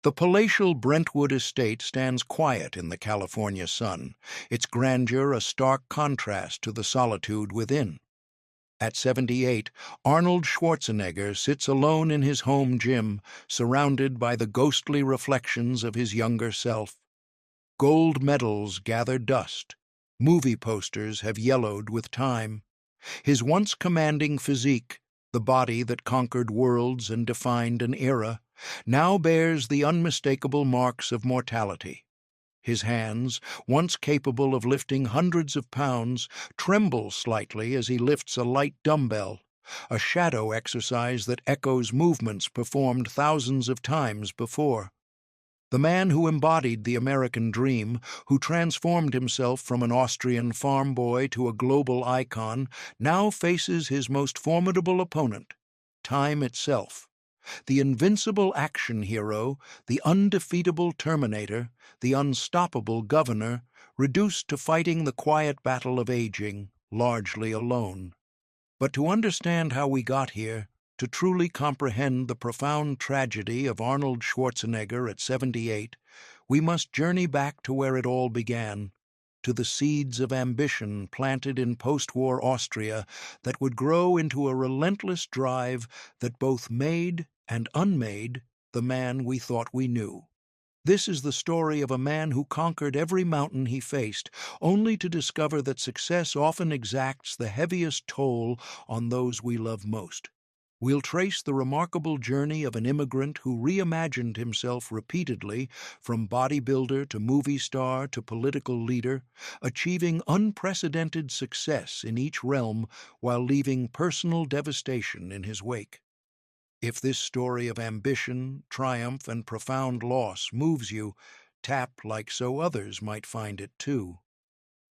The palatial Brentwood estate stands quiet in the California sun, its grandeur a stark contrast to the solitude within. At 78, Arnold Schwarzenegger sits alone in his home gym, surrounded by the ghostly reflections of his younger self. Gold medals gather dust. Movie posters have yellowed with time. His once commanding physique, the body that conquered worlds and defined an era, now bears the unmistakable marks of mortality. His hands, once capable of lifting hundreds of pounds, tremble slightly as he lifts a light dumbbell, a shadow exercise that echoes movements performed thousands of times before. The man who embodied the American dream, who transformed himself from an Austrian farm boy to a global icon, now faces his most formidable opponent, time itself. The invincible action hero, the undefeatable Terminator, the unstoppable governor, reduced to fighting the quiet battle of aging, largely alone. But to understand how we got here, to truly comprehend the profound tragedy of Arnold Schwarzenegger at 78, we must journey back to where it all began, to the seeds of ambition planted in post-war Austria that would grow into a relentless drive that both made and unmade the man we thought we knew. This is the story of a man who conquered every mountain he faced, only to discover that success often exacts the heaviest toll on those we love most. We'll trace the remarkable journey of an immigrant who reimagined himself repeatedly, from bodybuilder to movie star to political leader, achieving unprecedented success in each realm while leaving personal devastation in his wake. If this story of ambition, triumph, and profound loss moves you, tap like so others might find it too.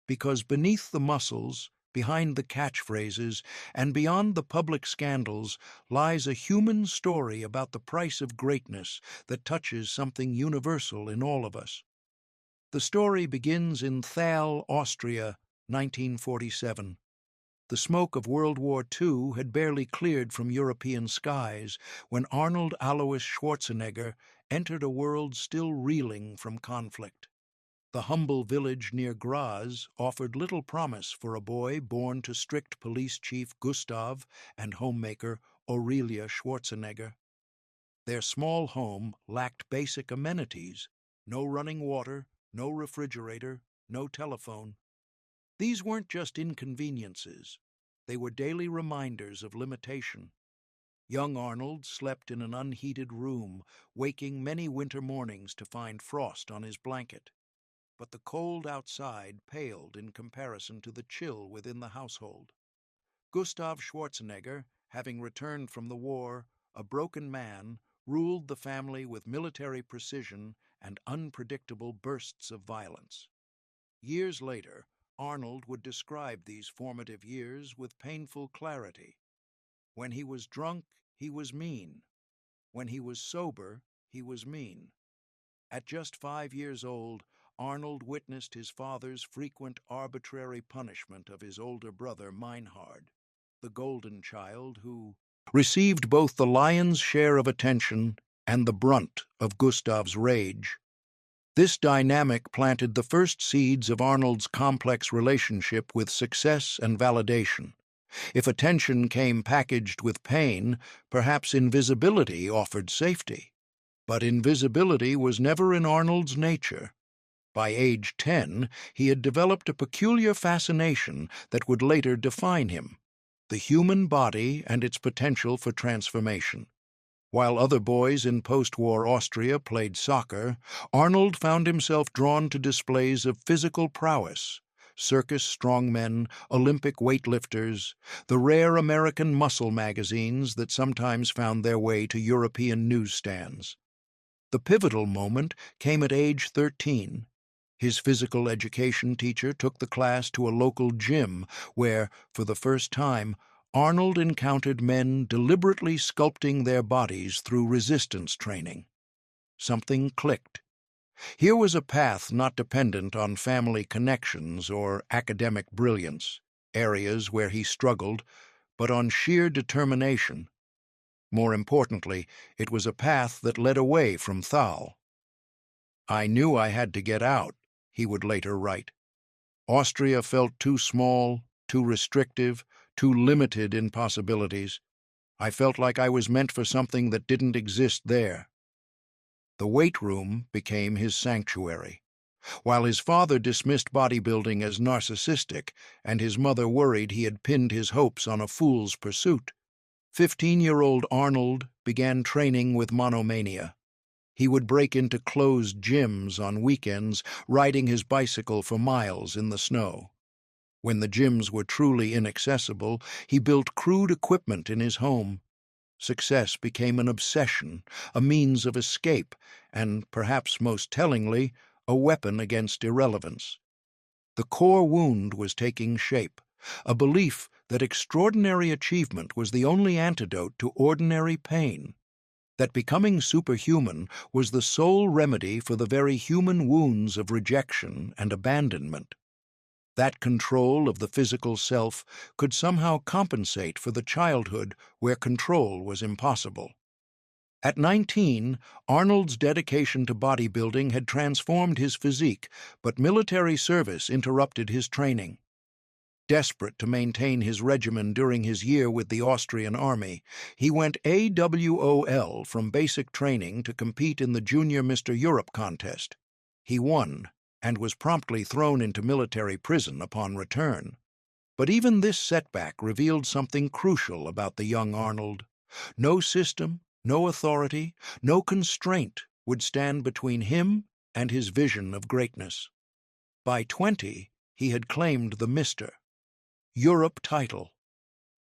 Because beneath the muscles, behind the catchphrases, and beyond the public scandals lies a human story about the price of greatness that touches something universal in all of us. The story begins in Thal, Austria, 1947. The smoke of World War II had barely cleared from European skies when Arnold Alois Schwarzenegger entered a world still reeling from conflict. The humble village near Graz offered little promise for a boy born to strict police chief Gustav and homemaker Aurelia Schwarzenegger. Their small home lacked basic amenities: no running water, no refrigerator, no telephone. These weren't just inconveniences. They were daily reminders of limitation. Young Arnold slept in an unheated room, waking many winter mornings to find frost on his blanket. But the cold outside paled in comparison to the chill within the household. Gustav Schwarzenegger, having returned from the war, a broken man, ruled the family with military precision and unpredictable bursts of violence. Years later, Arnold would describe these formative years with painful clarity. When he was drunk, he was mean. When he was sober, he was mean. At just 5 years old, Arnold witnessed his father's frequent arbitrary punishment of his older brother Meinhard, the golden child who received both the lion's share of attention and the brunt of Gustav's rage. This dynamic planted the first seeds of Arnold's complex relationship with success and validation. If attention came packaged with pain, perhaps invisibility offered safety. But invisibility was never in Arnold's nature. By age 10, he had developed a peculiar fascination that would later define him: the human body and its potential for transformation. While other boys in post-war Austria played soccer, Arnold found himself drawn to displays of physical prowess: circus strongmen, Olympic weightlifters, the rare American muscle magazines that sometimes found their way to European newsstands. The pivotal moment came at age 13. His physical education teacher took the class to a local gym where, for the first time, Arnold encountered men deliberately sculpting their bodies through resistance training. Something clicked. Here was a path not dependent on family connections or academic brilliance, areas where he struggled, but on sheer determination. More importantly, it was a path that led away from Thal, "I knew I had to get out," he would later write. Austria felt too small, too restrictive, too limited in possibilities. I felt like I was meant for something that didn't exist there. The weight room became his sanctuary. While his father dismissed bodybuilding as narcissistic and his mother worried he had pinned his hopes on a fool's pursuit, 15-year-old Arnold began training with monomania. He would break into closed gyms on weekends, riding his bicycle for miles in the snow. When the gyms were truly inaccessible, he built crude equipment in his home. Success became an obsession, a means of escape, and, perhaps most tellingly, a weapon against irrelevance. The core wound was taking shape, a belief that extraordinary achievement was the only antidote to ordinary pain, that becoming superhuman was the sole remedy for the very human wounds of rejection and abandonment. That control of the physical self could somehow compensate for the childhood where control was impossible. At 19, Arnold's dedication to bodybuilding had transformed his physique, but military service interrupted his training. Desperate to maintain his regimen during his year with the Austrian army, he went AWOL from basic training to compete in the Junior Mr. Europe contest. He won, and was promptly thrown into military prison upon return. But even this setback revealed something crucial about the young Arnold. No system, no authority, no constraint would stand between him and his vision of greatness. By 20, he had claimed the Mr. Europe title.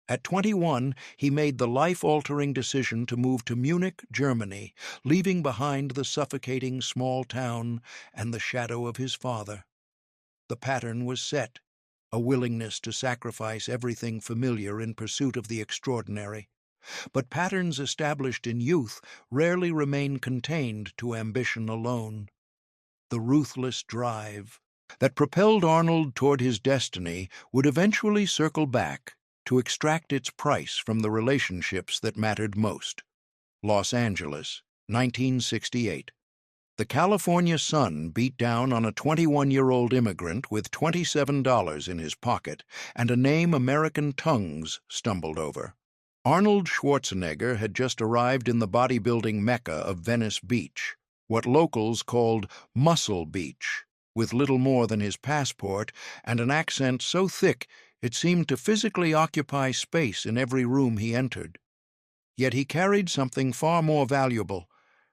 At 21, he made the life-altering decision to move to Munich, Germany, leaving behind the suffocating small town and the shadow of his father. The pattern was set, a willingness to sacrifice everything familiar in pursuit of the extraordinary. But patterns established in youth rarely remain contained to ambition alone. The ruthless drive that propelled Arnold toward his destiny would eventually circle back to extract its price from the relationships that mattered most. Los Angeles, 1968. The California sun beat down on a 21-year-old immigrant with $27 in his pocket and a name American tongues stumbled over. Arnold Schwarzenegger had just arrived in the bodybuilding mecca of Venice Beach, what locals called Muscle Beach, with little more than his passport and an accent so thick it seemed to physically occupy space in every room he entered. Yet he carried something far more valuable,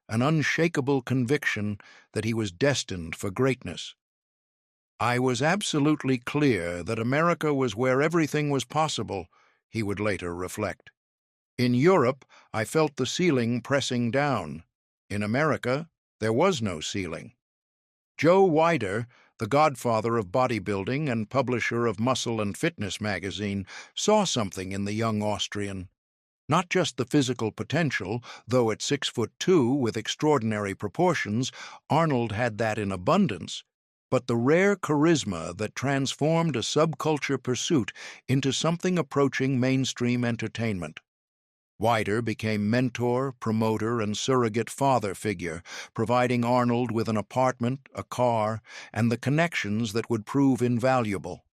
an unshakable conviction that he was destined for greatness. "I was absolutely clear that America was where everything was possible," he would later reflect. "In Europe, I felt the ceiling pressing down. In America, there was no ceiling." Joe Weider, the godfather of bodybuilding and publisher of Muscle and Fitness magazine, saw something in the young Austrian. Not just the physical potential, though at 6'2" with extraordinary proportions, Arnold had that in abundance, but the rare charisma that transformed a subculture pursuit into something approaching mainstream entertainment. Weider became mentor, promoter, and surrogate father figure, providing Arnold with an apartment, a car, and the connections that would prove invaluable.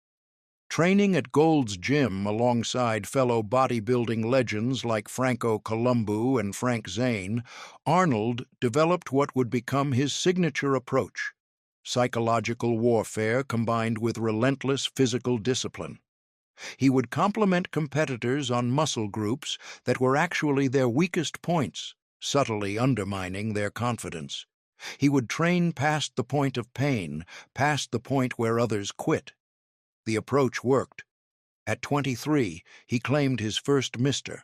Training at Gold's Gym alongside fellow bodybuilding legends like Franco Columbu and Frank Zane, Arnold developed what would become his signature approach: psychological warfare combined with relentless physical discipline. He would compliment competitors on muscle groups that were actually their weakest points, subtly undermining their confidence. He would train past the point of pain, past the point where others quit. The approach worked. At 23, he claimed his first Mr.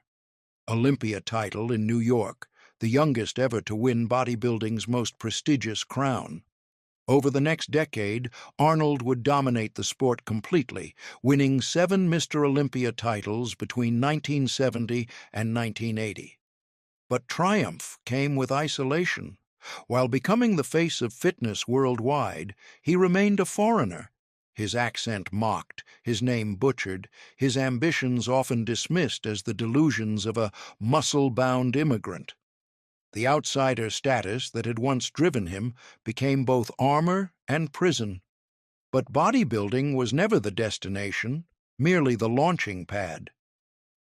Olympia title in New York, the youngest ever to win bodybuilding's most prestigious crown. Over the next decade, Arnold would dominate the sport completely, winning 7 Mr. Olympia titles between 1970 and 1980. But triumph came with isolation. While becoming the face of fitness worldwide, he remained a foreigner. His accent mocked, his name butchered, his ambitions often dismissed as the delusions of a muscle-bound immigrant. The outsider status that had once driven him became both armor and prison. But bodybuilding was never the destination, merely the launching pad.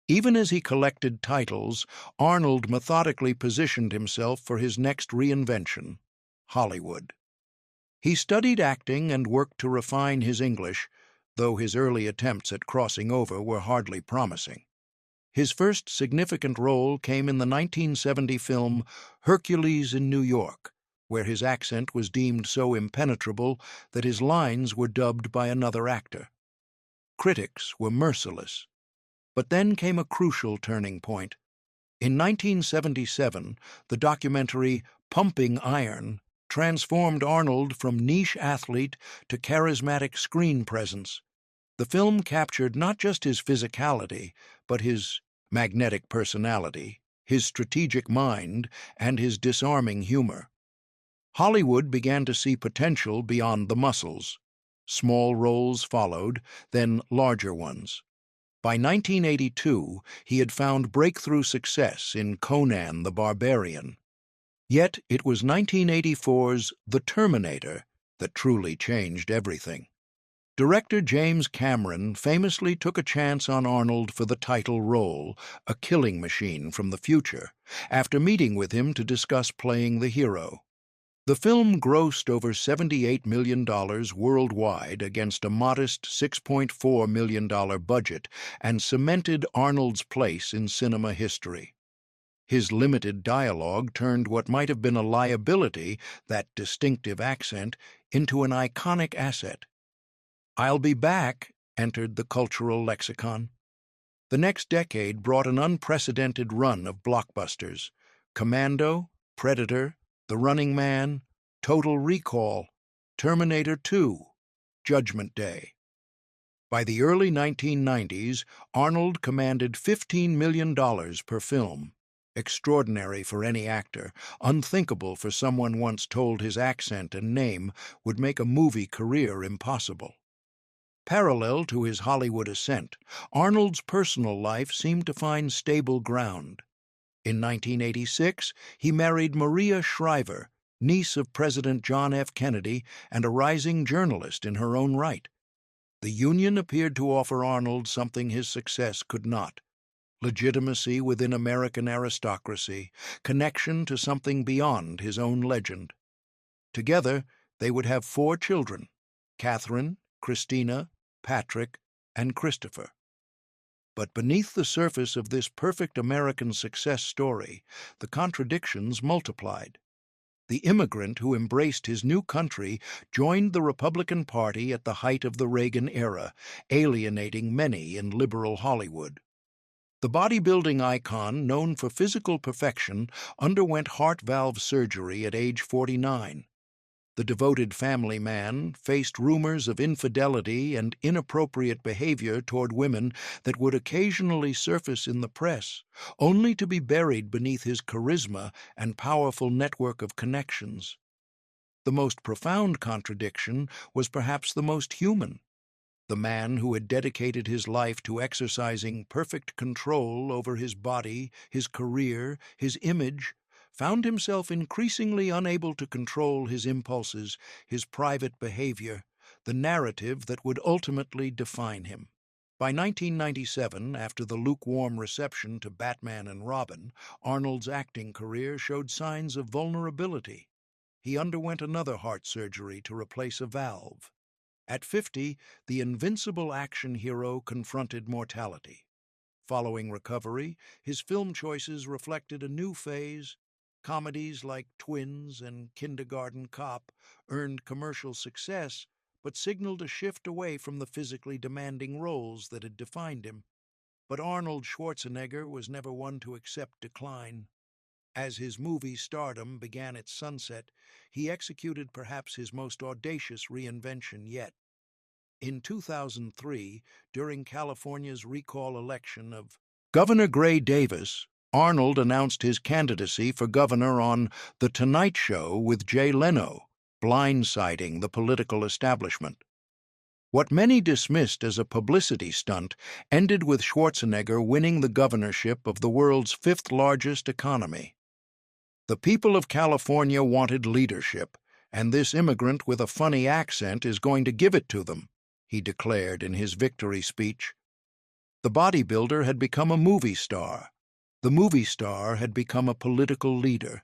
Even as he collected titles, Arnold methodically positioned himself for his next reinvention, Hollywood. He studied acting and worked to refine his English, though his early attempts at crossing over were hardly promising. His first significant role came in the 1970 film Hercules in New York, where his accent was deemed so impenetrable that his lines were dubbed by another actor. Critics were merciless. But then came a crucial turning point. In 1977, the documentary Pumping Iron transformed Arnold from niche athlete to charismatic screen presence. The film captured not just his physicality, but his magnetic personality, his strategic mind, and his disarming humor. Hollywood began to see potential beyond the muscles. Small roles followed, then larger ones. By 1982, he had found breakthrough success in Conan the Barbarian. Yet it was 1984's The Terminator that truly changed everything. Director James Cameron famously took a chance on Arnold for the title role, a killing machine from the future, after meeting with him to discuss playing the hero. The film grossed over $78 million worldwide against a modest $6.4 million budget and cemented Arnold's place in cinema history. His limited dialogue turned what might have been a liability, that distinctive accent, into an iconic asset. "I'll be back" entered the cultural lexicon. The next decade brought an unprecedented run of blockbusters: Commando, Predator, The Running Man, Total Recall, Terminator 2, Judgment Day. By the early 1990s, Arnold commanded $15 million per film. Extraordinary for any actor, unthinkable for someone once told his accent and name would make a movie career impossible. Parallel to his Hollywood ascent, Arnold's personal life seemed to find stable ground. In 1986, he married Maria Shriver, niece of President John F. Kennedy and a rising journalist in her own right. The union appeared to offer Arnold something his success could not: legitimacy within American aristocracy, connection to something beyond his own legend. Together, they would have 4 children: Catherine, Christina, Patrick, and Christopher. But beneath the surface of this perfect American success story, the contradictions multiplied. The immigrant who embraced his new country joined the Republican Party at the height of the Reagan era, alienating many in liberal Hollywood. The bodybuilding icon, known for physical perfection, underwent heart valve surgery at age 49. The devoted family man faced rumors of infidelity and inappropriate behavior toward women that would occasionally surface in the press, only to be buried beneath his charisma and powerful network of connections. The most profound contradiction was perhaps the most human. The man who had dedicated his life to exercising perfect control over his body, his career, his image, found himself increasingly unable to control his impulses, his private behavior, the narrative that would ultimately define him. By 1997, after the lukewarm reception to Batman and Robin, Arnold's acting career showed signs of vulnerability. He underwent another heart surgery to replace a valve. At 50, the invincible action hero confronted mortality. Following recovery, his film choices reflected a new phase. Comedies like Twins and Kindergarten Cop earned commercial success, but signaled a shift away from the physically demanding roles that had defined him. But Arnold Schwarzenegger was never one to accept decline. As his movie stardom began its sunset, he executed perhaps his most audacious reinvention yet. In 2003, during California's recall election of Governor Gray Davis, Arnold announced his candidacy for governor on The Tonight Show with Jay Leno, blindsiding the political establishment. What many dismissed as a publicity stunt ended with Schwarzenegger winning the governorship of the world's 5th largest economy. The people of California wanted leadership, and this immigrant with a funny accent is going to give it to them, he declared in his victory speech. The bodybuilder had become a movie star. The movie star had become a political leader.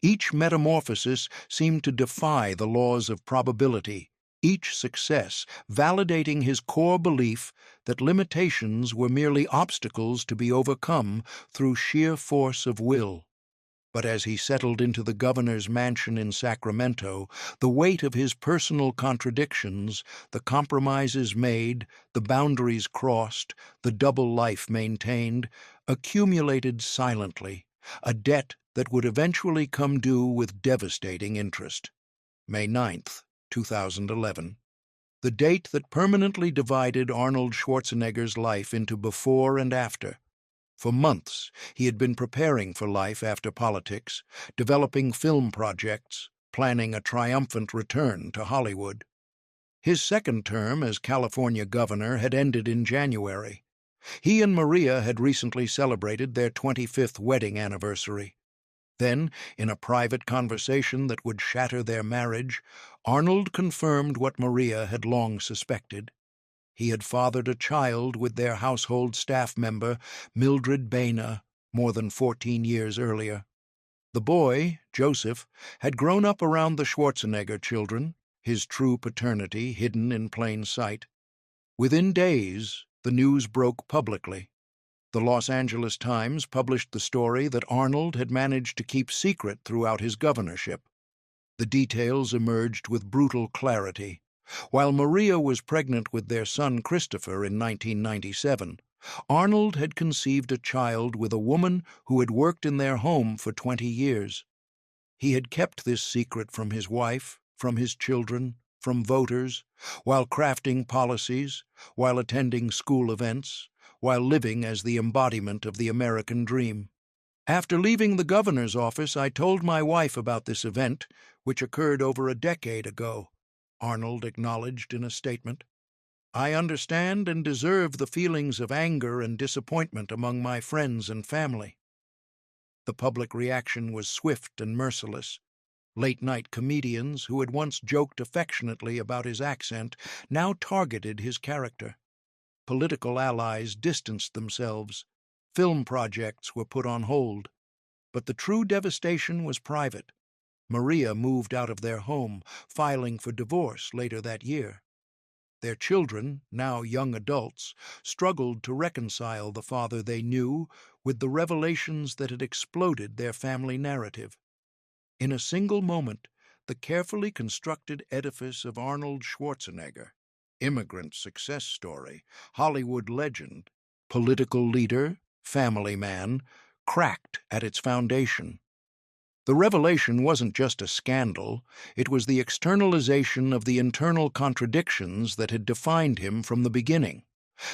Each metamorphosis seemed to defy the laws of probability, each success validating his core belief that limitations were merely obstacles to be overcome through sheer force of will. But as he settled into the governor's mansion in Sacramento, the weight of his personal contradictions, the compromises made, the boundaries crossed, the double life maintained, accumulated silently, a debt that would eventually come due with devastating interest. May 9th, 2011. The date that permanently divided Arnold Schwarzenegger's life into before and after. For months, he had been preparing for life after politics, developing film projects, planning a triumphant return to Hollywood. His second term as California governor had ended in January. He and Maria had recently celebrated their 25th wedding anniversary. Then, in a private conversation that would shatter their marriage, Arnold confirmed what Maria had long suspected. He had fathered a child with their household staff member, Mildred Baena, more than 14 years earlier. The boy, Joseph, had grown up around the Schwarzenegger children, his true paternity hidden in plain sight. Within days, the news broke publicly. The Los Angeles Times published the story that Arnold had managed to keep secret throughout his governorship. The details emerged with brutal clarity. While Maria was pregnant with their son Christopher in 1997, Arnold had conceived a child with a woman who had worked in their home for 20 years. He had kept this secret from his wife, from his children, from voters, while crafting policies, while attending school events, while living as the embodiment of the American dream. After leaving the governor's office, I told my wife about this event, which occurred over a decade ago, Arnold acknowledged in a statement. I understand and deserve the feelings of anger and disappointment among my friends and family. The public reaction was swift and merciless. Late-night comedians who had once joked affectionately about his accent now targeted his character. Political allies distanced themselves. Film projects were put on hold. But the true devastation was private. Maria moved out of their home, filing for divorce later that year. Their children, now young adults, struggled to reconcile the father they knew with the revelations that had exploded their family narrative. In a single moment, the carefully constructed edifice of Arnold Schwarzenegger, immigrant success story, Hollywood legend, political leader, family man, cracked at its foundation. The revelation wasn't just a scandal, it was the externalization of the internal contradictions that had defined him from the beginning.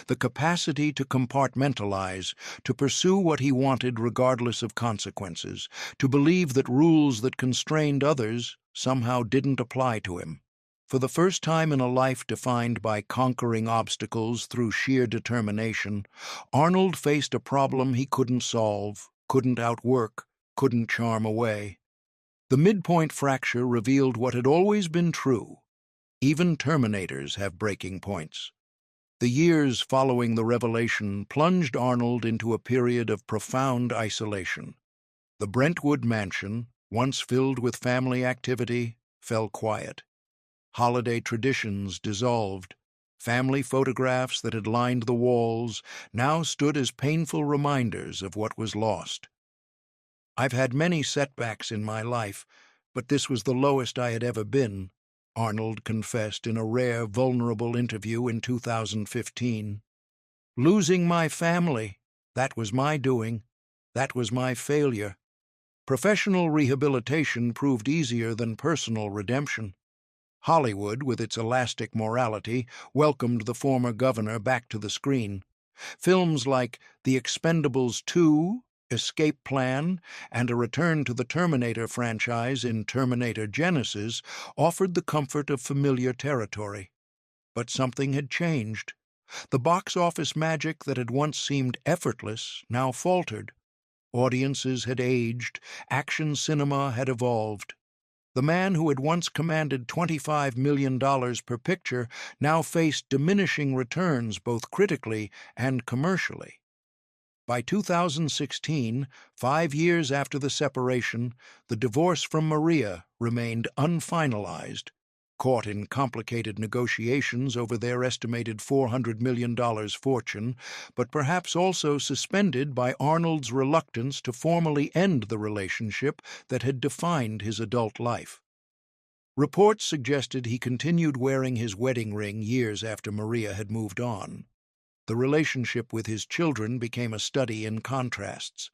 The capacity to compartmentalize, to pursue what he wanted regardless of consequences, to believe that rules that constrained others somehow didn't apply to him. For the first time in a life defined by conquering obstacles through sheer determination, Arnold faced a problem he couldn't solve, couldn't outwork, couldn't charm away. The midpoint fracture revealed what had always been true. Even Terminators have breaking points. The years following the revelation plunged Arnold into a period of profound isolation. The Brentwood mansion, once filled with family activity, fell quiet. Holiday traditions dissolved. Family photographs that had lined the walls now stood as painful reminders of what was lost. I've had many setbacks in my life, but this was the lowest I had ever been, Arnold confessed in a rare, vulnerable interview in 2015. Losing my family, that was my doing. That was my failure. Professional rehabilitation proved easier than personal redemption. Hollywood, with its elastic morality, welcomed the former governor back to the screen. Films like The Expendables 2, Escape Plan, and a return to the Terminator franchise in Terminator Genesis offered the comfort of familiar territory. But something had changed. The box office magic that had once seemed effortless now faltered. Audiences had aged, action cinema had evolved. The man who had once commanded $25 million per picture now faced diminishing returns both critically and commercially. By 2016, 5 years after the separation, the divorce from Maria remained unfinalized. Caught in complicated negotiations over their estimated $400 million fortune, but perhaps also suspended by Arnold's reluctance to formally end the relationship that had defined his adult life. Reports suggested he continued wearing his wedding ring years after Maria had moved on. The relationship with his children became a study in contrasts.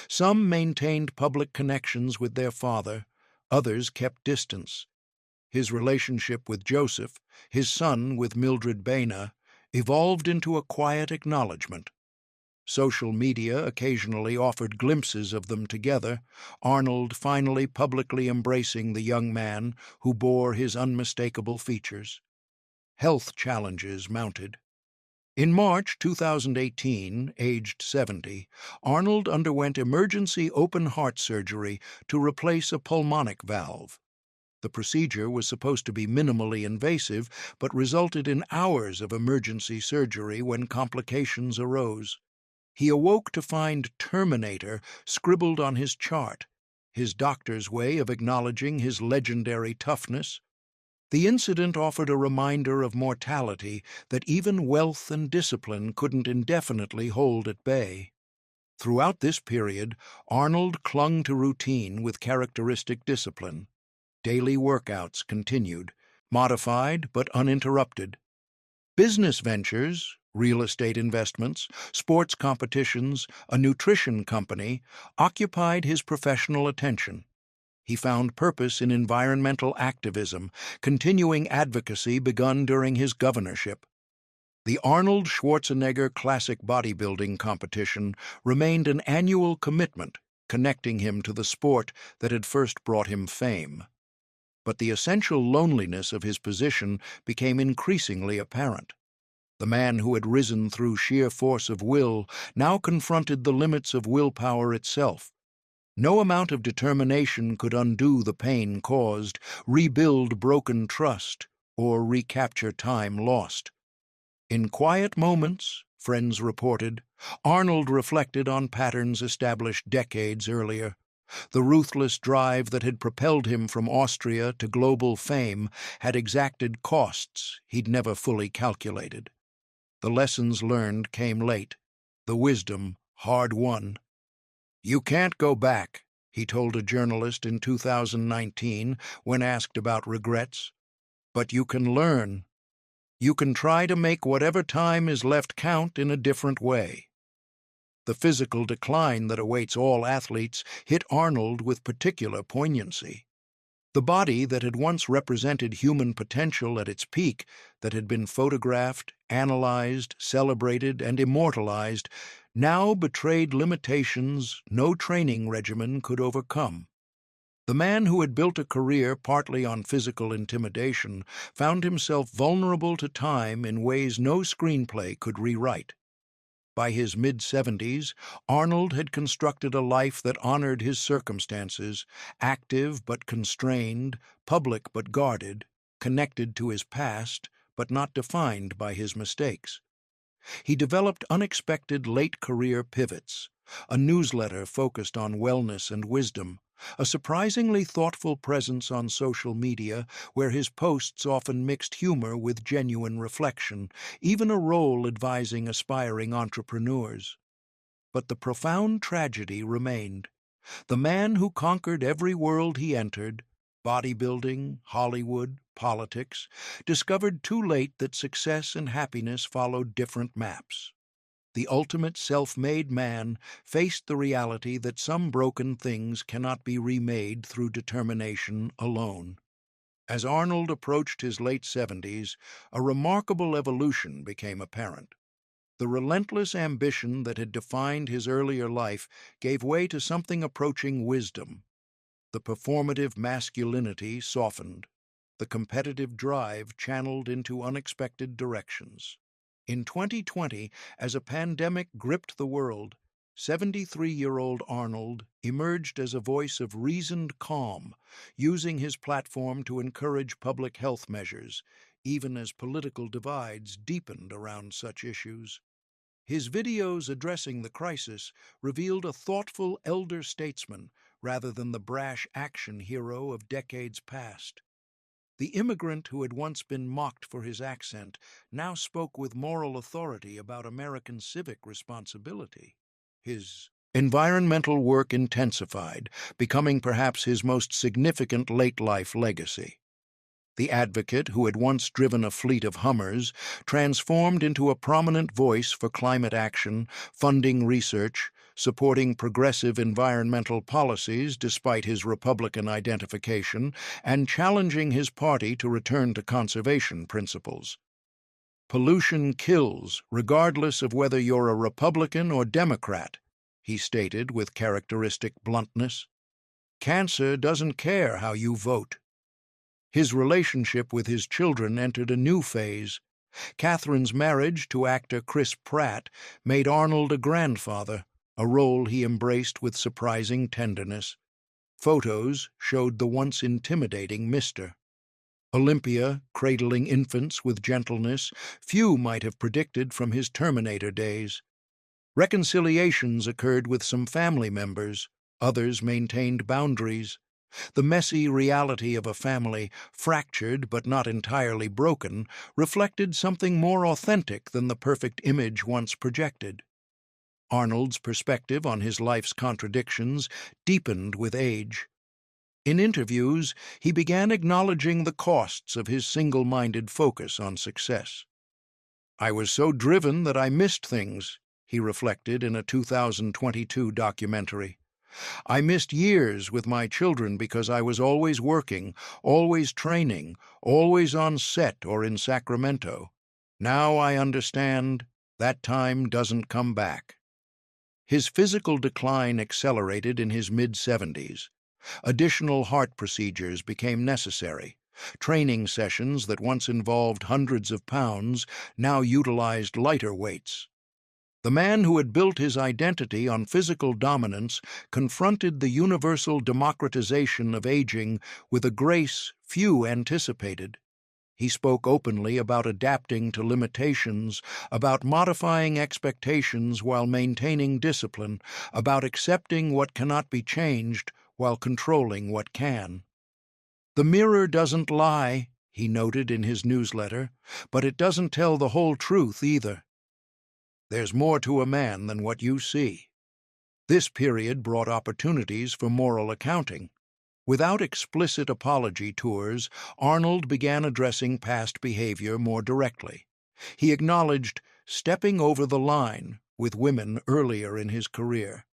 Some maintained public connections with their father, others kept distance. His relationship with Joseph, his son with Mildred Baina, evolved into a quiet acknowledgement. Social media occasionally offered glimpses of them together, Arnold finally publicly embracing the young man who bore his unmistakable features. Health challenges mounted. In March 2018, aged 70, Arnold underwent emergency open-heart surgery to replace a pulmonic valve. The procedure was supposed to be minimally invasive, but resulted in hours of emergency surgery when complications arose. He awoke to find Terminator scribbled on his chart, his doctor's way of acknowledging his legendary toughness. The incident offered a reminder of mortality that even wealth and discipline couldn't indefinitely hold at bay. Throughout this period, Arnold clung to routine with characteristic discipline. Daily workouts continued, modified but uninterrupted. Business ventures, real estate investments, sports competitions, a nutrition company, occupied his professional attention. He found purpose in environmental activism, continuing advocacy begun during his governorship. The Arnold Schwarzenegger Classic Bodybuilding Competition remained an annual commitment, connecting him to the sport that had first brought him fame. But the essential loneliness of his position became increasingly apparent. The man who had risen through sheer force of will now confronted the limits of willpower itself. No amount of determination could undo the pain caused, rebuild broken trust, or recapture time lost. In quiet moments, friends reported, Arnold reflected on patterns established decades earlier. The ruthless drive that had propelled him from Austria to global fame had exacted costs he'd never fully calculated. The lessons learned came late, the wisdom hard-won. "You can't go back," he told a journalist in 2019 when asked about regrets. "But you can learn. You can try to make whatever time is left count in a different way." The physical decline that awaits all athletes hit Arnold with particular poignancy. The body that had once represented human potential at its peak, that had been photographed, analyzed, celebrated, and immortalized, now betrayed limitations no training regimen could overcome. The man who had built a career partly on physical intimidation found himself vulnerable to time in ways no screenplay could rewrite. By his mid-70s, Arnold had constructed a life that honored his circumstances, active but constrained, public but guarded, connected to his past but not defined by his mistakes. He developed unexpected late-career pivots, a newsletter focused on wellness and wisdom, a surprisingly thoughtful presence on social media where his posts often mixed humor with genuine reflection, even a role advising aspiring entrepreneurs. But the profound tragedy remained. The man who conquered every world he entered, bodybuilding, Hollywood, politics, discovered too late that success and happiness followed different maps. The ultimate self-made man faced the reality that some broken things cannot be remade through determination alone. As Arnold approached his late 70s, a remarkable evolution became apparent. The relentless ambition that had defined his earlier life gave way to something approaching wisdom. The performative masculinity softened, the competitive drive channeled into unexpected directions. In 2020, as a pandemic gripped the world, 73-year-old Arnold emerged as a voice of reasoned calm, using his platform to encourage public health measures, even as political divides deepened around such issues. His videos addressing the crisis revealed a thoughtful elder statesman rather than the brash action hero of decades past. The immigrant who had once been mocked for his accent now spoke with moral authority about American civic responsibility. His environmental work intensified, becoming perhaps his most significant late-life legacy. The advocate who had once driven a fleet of Hummers transformed into a prominent voice for climate action, funding research, supporting progressive environmental policies despite his Republican identification, and challenging his party to return to conservation principles. "Pollution kills, regardless of whether you're a Republican or Democrat," he stated with characteristic bluntness. "Cancer doesn't care how you vote." His relationship with his children entered a new phase. Catherine's marriage to actor Chris Pratt made Arnold a grandfather, a role he embraced with surprising tenderness. Photos showed the once intimidating Mr. Olympia cradling infants with gentleness few might have predicted from his Terminator days. Reconciliations occurred with some family members, others maintained boundaries. The messy reality of a family, fractured but not entirely broken, reflected something more authentic than the perfect image once projected. Arnold's perspective on his life's contradictions deepened with age. In interviews, he began acknowledging the costs of his single-minded focus on success. "I was so driven that I missed things," he reflected in a 2022 documentary. "I missed years with my children because I was always working, always training, always on set or in Sacramento. Now I understand that time doesn't come back." His physical decline accelerated in his mid-70s. Additional heart procedures became necessary. Training sessions that once involved hundreds of pounds now utilized lighter weights. The man who had built his identity on physical dominance confronted the universal democratization of aging with a grace few anticipated. He spoke openly about adapting to limitations, about modifying expectations while maintaining discipline, about accepting what cannot be changed while controlling what can. "The mirror doesn't lie," he noted in his newsletter, "but it doesn't tell the whole truth either. There's more to a man than what you see." This period brought opportunities for moral accounting. Without explicit apology tours, Arnold began addressing past behavior more directly. He acknowledged stepping over the line with women earlier in his career.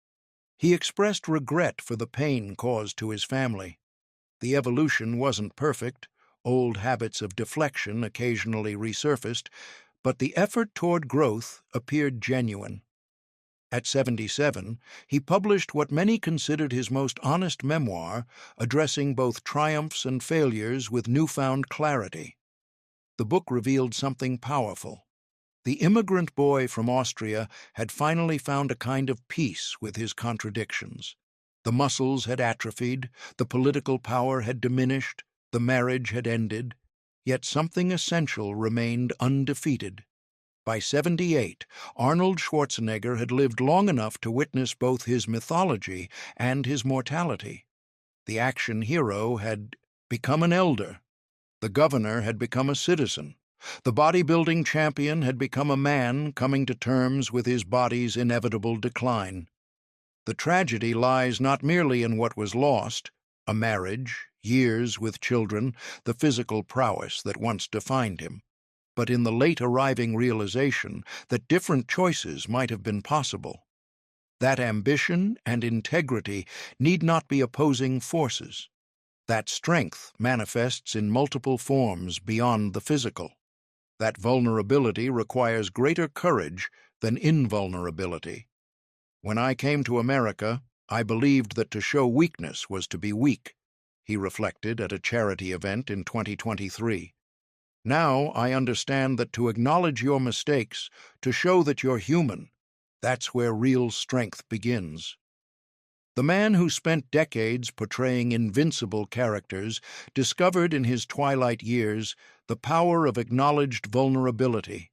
He expressed regret for the pain caused to his family. The evolution wasn't perfect. Old habits of deflection occasionally resurfaced, but the effort toward growth appeared genuine. At 77, he published what many considered his most honest memoir, addressing both triumphs and failures with newfound clarity. The book revealed something powerful. The immigrant boy from Austria had finally found a kind of peace with his contradictions. The muscles had atrophied, the political power had diminished, the marriage had ended, yet something essential remained undefeated. By 78, Arnold Schwarzenegger had lived long enough to witness both his mythology and his mortality. The action hero had become an elder. The governor had become a citizen. The bodybuilding champion had become a man coming to terms with his body's inevitable decline. The tragedy lies not merely in what was lost, a marriage, years with children, the physical prowess that once defined him, but in the late arriving realization that different choices might have been possible. That ambition and integrity need not be opposing forces. That strength manifests in multiple forms beyond the physical. That vulnerability requires greater courage than invulnerability. "When I came to America, I believed that to show weakness was to be weak," he reflected at a charity event in 2023. "Now I understand that to acknowledge your mistakes, to show that you're human, That's where real strength begins. The man who spent decades portraying invincible characters discovered in his twilight years the power of acknowledged vulnerability.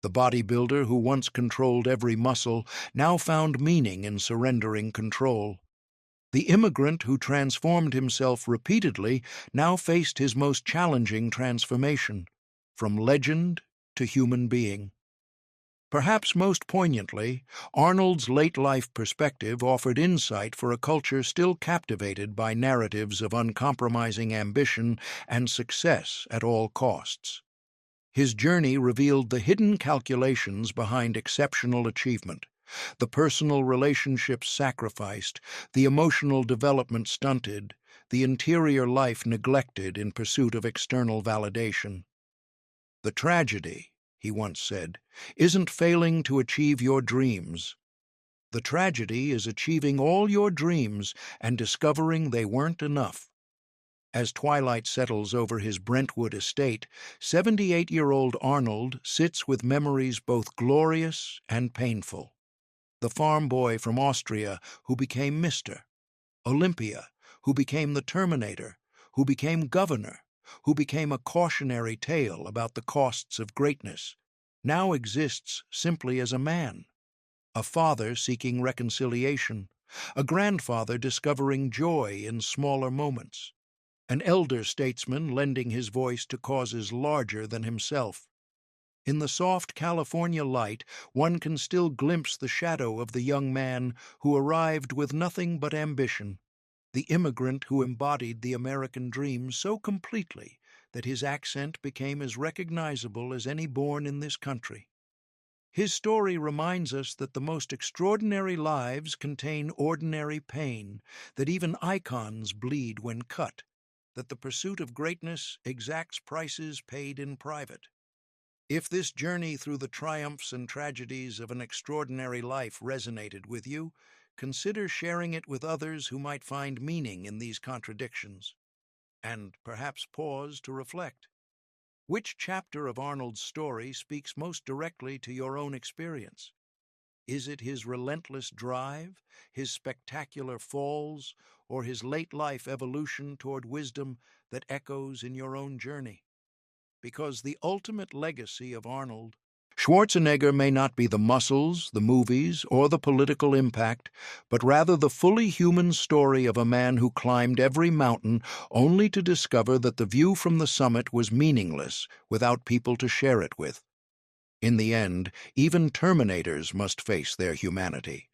The bodybuilder who once controlled every muscle now found meaning in surrendering control. The immigrant who transformed himself repeatedly now faced his most challenging transformation, from legend to human being. Perhaps most poignantly, Arnold's late-life perspective offered insight for a culture still captivated by narratives of uncompromising ambition and success at all costs. His journey revealed the hidden calculations behind exceptional achievement, the personal relationships sacrificed, the emotional development stunted, the interior life neglected in pursuit of external validation. "The tragedy," he once said, "isn't failing to achieve your dreams. The tragedy is achieving all your dreams and discovering they weren't enough." As twilight settles over his Brentwood estate, 78-year-old Arnold sits with memories both glorious and painful. The farm boy from Austria who became Mr. Olympia, who became the Terminator, who became governor, who became a cautionary tale about the costs of greatness, now exists simply as a man. A father seeking reconciliation, a grandfather discovering joy in smaller moments, an elder statesman lending his voice to causes larger than himself. In the soft California light, one can still glimpse the shadow of the young man who arrived with nothing but ambition, the immigrant who embodied the American dream so completely that his accent became as recognizable as any born in this country. His story reminds us that the most extraordinary lives contain ordinary pain, that even icons bleed when cut, that the pursuit of greatness exacts prices paid in private. If this journey through the triumphs and tragedies of an extraordinary life resonated with you, consider sharing it with others who might find meaning in these contradictions. And perhaps pause to reflect. Which chapter of Arnold's story speaks most directly to your own experience? Is it his relentless drive, his spectacular falls, or his late-life evolution toward wisdom that echoes in your own journey? Because the ultimate legacy of Arnold Schwarzenegger may not be the muscles, the movies, or the political impact, but rather the fully human story of a man who climbed every mountain only to discover that the view from the summit was meaningless without people to share it with. In the end, even Terminators must face their humanity.